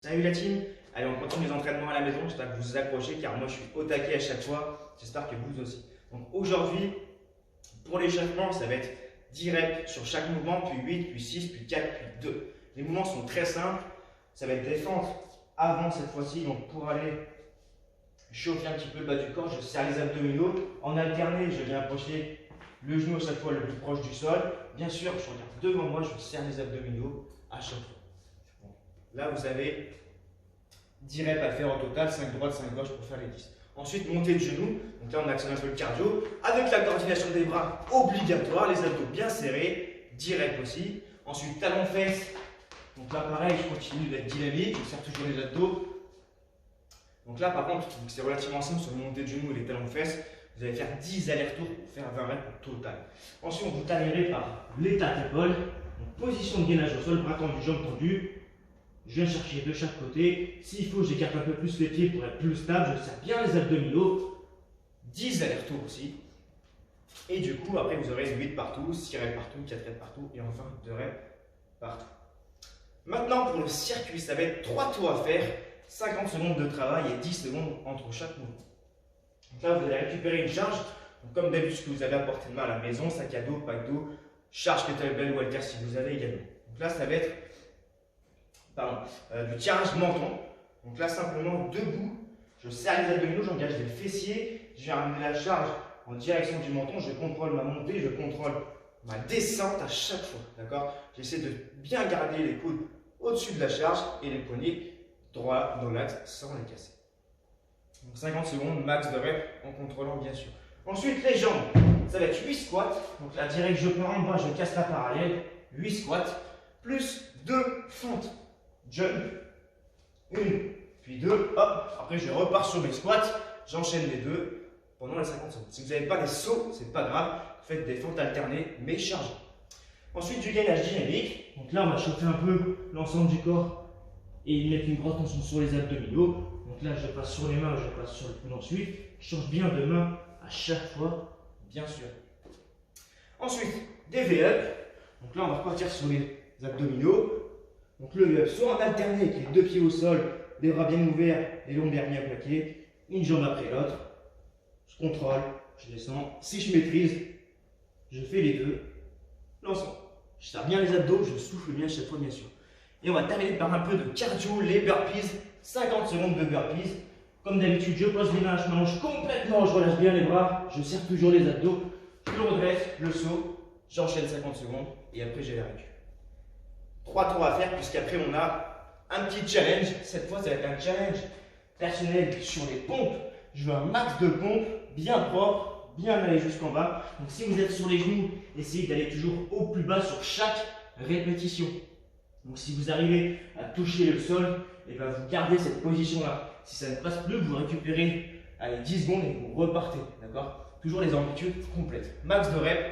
Salut la team, allez on continue les entraînements à la maison, j'espère que vous vous accrochez car moi je suis au taquet à chaque fois, j'espère que vous aussi. Donc aujourd'hui, pour l'échauffement, ça va être 10 reps sur chaque mouvement, puis 8, puis 6, puis 4, puis 2. Les mouvements sont très simples, ça va être des fentes avant cette fois-ci, donc pour aller chauffer un petit peu le bas du corps, je serre les abdominaux. En alterné, je viens approcher le genou à chaque fois le plus proche du sol. Bien sûr, je regarde devant moi, je serre les abdominaux à chaque fois. Bon. Là, vous avez 10 reps à faire au total, 5 droite, 5 gauche pour faire les 10. Ensuite, montée de genoux. Donc là, on actionne un peu le cardio. Avec la coordination des bras obligatoire, les abdos bien serrés, 10 reps aussi. Ensuite, talons-fesses. Donc là, pareil, je continue d'être dynamique, je serre toujours les abdos. Donc là, par contre, c'est relativement simple sur le montée de genoux et les talons-fesses. Vous allez faire 10 allers-retours pour faire 20 reps au total. Ensuite, vous terminerez par l'étape-épaule. Position de gainage au sol, bras tendus, jambes tendues. Je viens chercher de chaque côté. S'il faut, j'écarte un peu plus les pieds pour être plus stable. Je serre bien les abdominaux. 10 allers-retours aussi. Et du coup, après, vous aurez 8 partout, 6 reps partout, 4 reps partout et enfin 2 reps partout. Maintenant, pour le circuit, ça va être 3 tours à faire, 50 secondes de travail et 10 secondes entre chaque mouvement. Donc là, vous allez récupérer une charge. Donc, comme d'habitude, ce que vous avez à portée de main à la maison, sac à dos, pack d'eau, charge kettlebell ou halter si vous avez également. Donc là, ça va être du tirage menton. Donc là, simplement debout, je serre les abdominaux, j'engage les fessiers, je viens ramener la charge en direction du menton, je contrôle ma montée, je contrôle ma descente à chaque fois. D'accord? J'essaie de bien garder les coudes au-dessus de la charge et les poignets droits dans l'axe sans les casser. Donc 50 secondes max de reps en contrôlant bien sûr. Ensuite, les jambes, ça va être 8 squats. Donc là, direct, je pars en bas, je casse la parallèle. 8 squats, plus 2 fentes. Jump, 1, puis 2, hop. Après, je repars sur mes squats. J'enchaîne les deux pendant les 50 secondes. Si vous n'avez pas les sauts, c'est pas grave. Faites des fentes alternées, mais chargées. Ensuite, du gainage dynamique. Donc là, on va chauffer un peu l'ensemble du corps et mettre une grosse tension sur les abdominaux. Donc là, je passe sur les mains, je passe sur le coude ensuite. Je change bien de main à chaque fois, bien sûr. Ensuite, des V-up. Donc là, on va repartir sur les abdominaux. Donc le V-up, soit en alterné avec les deux pieds au sol, les bras bien ouverts, les lombaires bien plaqués, une jambe après l'autre. Je contrôle, je descends. Si je maîtrise, je fais les deux. L'ensemble. Je serre bien les abdos, je souffle bien chaque fois, bien sûr. Et on va terminer par un peu de cardio, les burpees, 50 secondes de burpees. Comme d'habitude, je pose les mains, je mange complètement, je relâche bien les bras, je serre toujours les abdos, je le redresse, le saut, j'enchaîne 50 secondes et après j'ai la récup. 3 tours à faire puisqu'après on a un petit challenge. Cette fois, ça va être un challenge personnel sur les pompes. Je veux un max de pompes bien propre, bien aller jusqu'en bas. Donc si vous êtes sur les genoux, essayez d'aller toujours au plus bas sur chaque répétition. Donc si vous arrivez à toucher le sol, et bien vous gardez cette position-là. Si ça ne passe plus, vous récupérez allez, 10 secondes et vous repartez. D'accord? Toujours les amplitudes complètes. Max de reps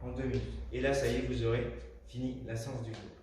en 2 minutes. Et là, ça y est, vous aurez fini la séance du jour.